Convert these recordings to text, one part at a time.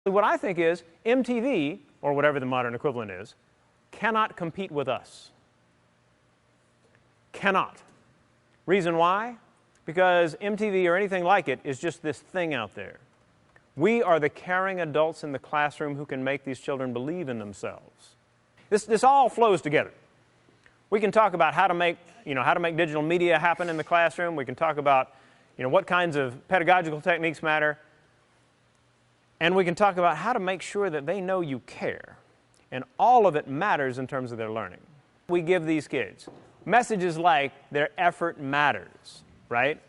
What I think is MTV, or whatever the modern equivalent is, cannot compete with us. Cannot. Reason why? Because MTV or anything like it is just this thing out there. We are the caring adults in the classroom who can make these children believe in themselves. This all flows together. We can talk about how to make digital media happen in the classroom. We can talk about what kinds of pedagogical techniques matter. And we can talk about how to make sure that they know you care. And all of it matters in terms of their learning. We give these kids messages like their effort matters, right?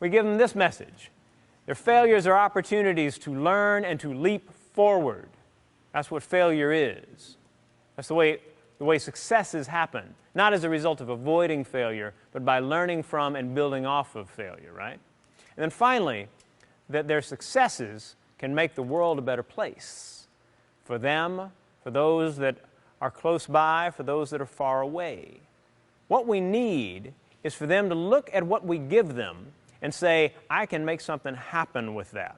We give them this message. Their failures are opportunities to learn and to leap forward. That's what failure is. That's the way successes happen, not as a result of avoiding failure, but by learning from and building off of failure, right? And then finally, that their successes can make the world a better place for them, for those that are close by, for those that are far away. What we need is for them to look at what we give them and say, I can make something happen with that.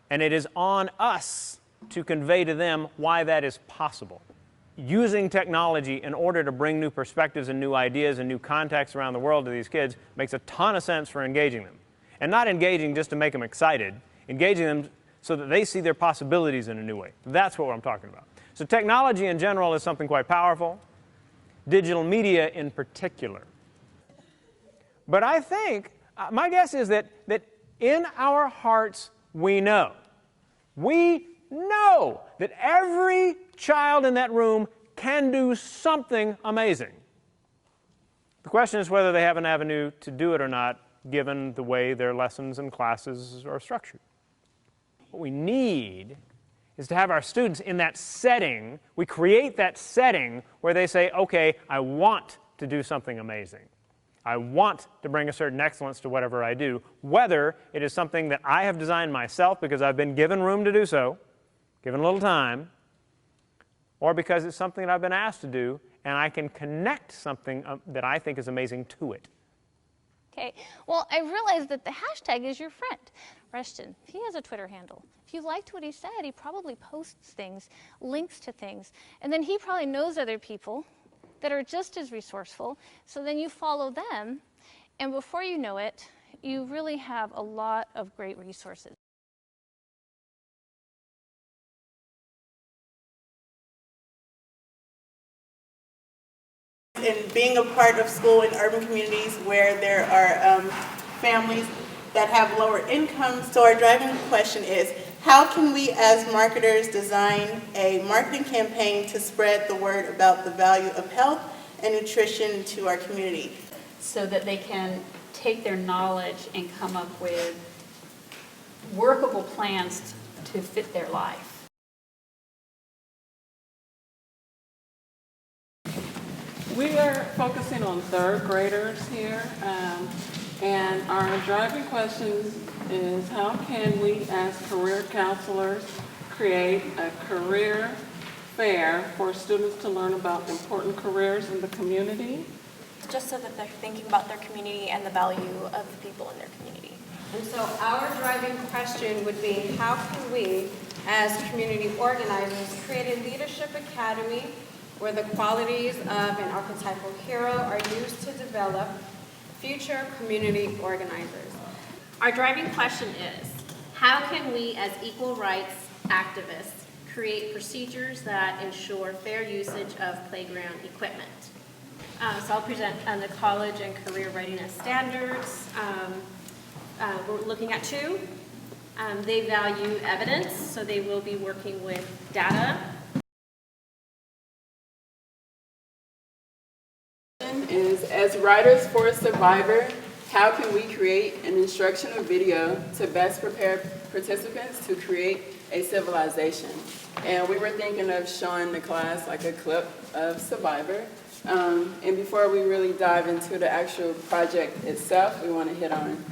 And it is on us to convey to them why that is possible. Using technology in order to bring new perspectives and new ideas and new contexts around the world to these kids makes a ton of sense for engaging them. And not engaging just to make them excited, engaging them so that they see their possibilities in a new way. That's what I'm talking about. So technology in general is something quite powerful, digital media in particular. But I think, my guess is that in our hearts we know that every child in that room can do something amazing. The question is whether they have an avenue to do it or not, given the way their lessons and classes are structured. What we need is to have our students in that setting. We create that setting where they say, okay, I want to do something amazing. I want to bring a certain excellence to whatever I do, whether it is something that I have designed myself because I've been given room to do so, given a little time, or because it's something that I've been asked to do and I can connect something that I think is amazing to it. Okay, well, I realized that the hashtag is your friend. Rushton, he has a Twitter handle. If you liked what he said, he probably posts things, links to things, and then he probably knows other people that are just as resourceful, so then you follow them, and before you know it, you really have a lot of great resources. And being a part of school in urban communities where there are families that have lower incomes. So our driving question is, how can we as marketers design a marketing campaign to spread the word about the value of health and nutrition to our community? So that they can take their knowledge and come up with workable plans to fit their life. We are focusing on third graders here, and our driving question is, how can we as career counselors create a career fair for students to learn about important careers in the community? Just so that they're thinking about their community and the value of the people in their community. And so our driving question would be, how can we as community organizers create a leadership academy where the qualities of an archetypal hero are used to develop future community organizers? Our driving question is, how can we as equal rights activists create procedures that ensure fair usage of playground equipment? So I'll present on the college and career readiness standards. We're looking at two. They value evidence, so they will be working with data. Is, as Writers for Survivor, how can we create an instructional video to best prepare participants to create a civilization? And we were thinking of showing the class like a clip of Survivor. And before we really dive into the actual project itself, we want to hit on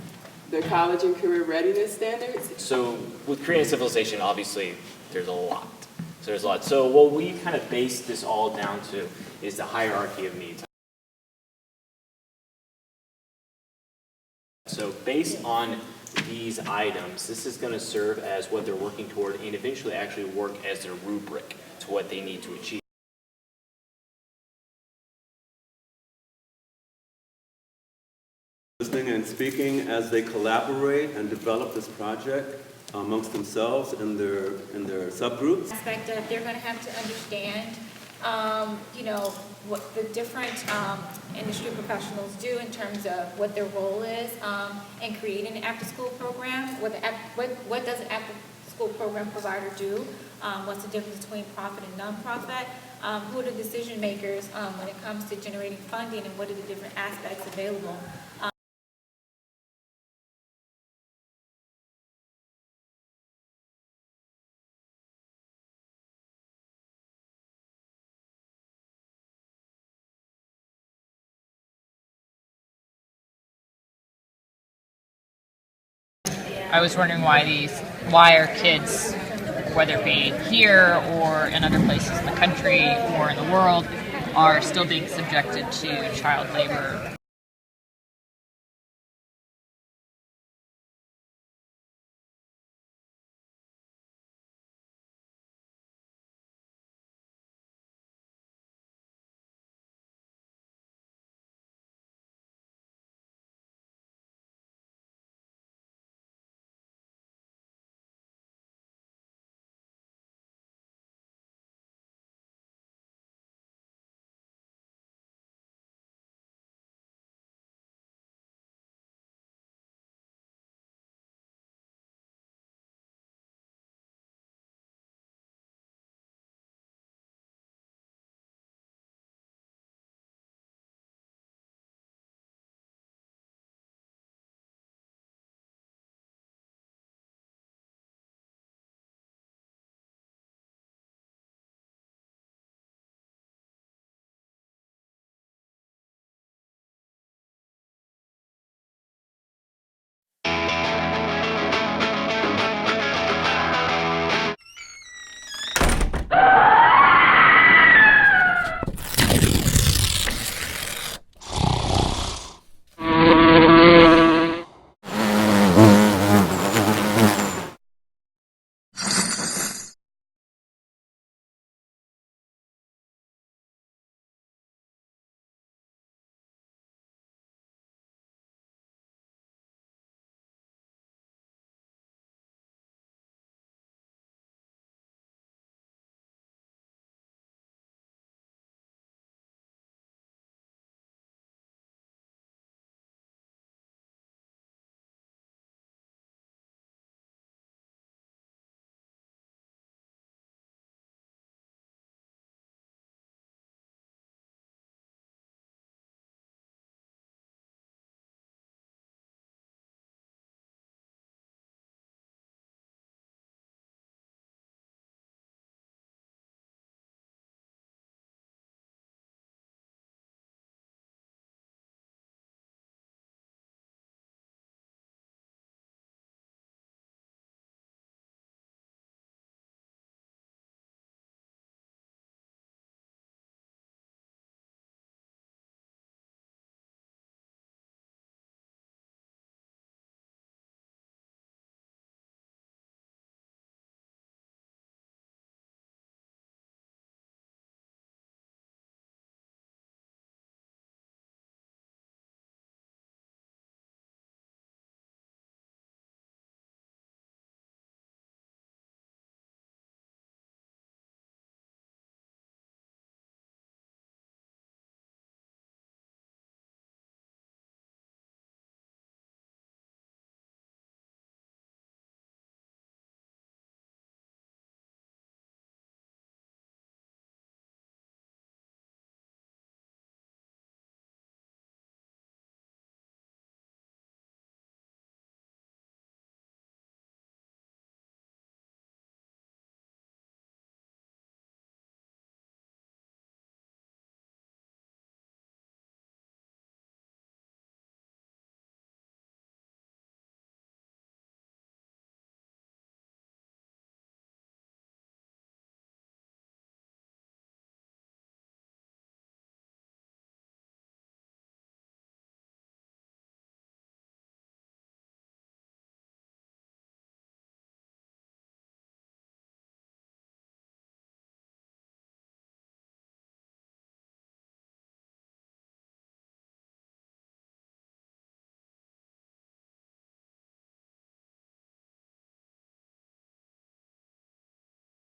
the college and career readiness standards. So with creating a civilization, obviously, there's a lot. So what we kind of base this all down to is the hierarchy of needs. So based on these items, this is going to serve as what they're working toward and eventually actually work as their rubric to what they need to achieve. Listening and speaking as they collaborate and develop this project amongst themselves and their subgroups. Aspect of they're going to have to understand, you know, what the different industry professionals do in terms of what their role is in creating an after-school program. What does an after-school program provider do? What's the difference between profit and nonprofit? Who are the decision makers when it comes to generating funding, and what are the different aspects available? I was wondering why are kids, whether it be here or in other places in the country or in the world, are still being subjected to child labor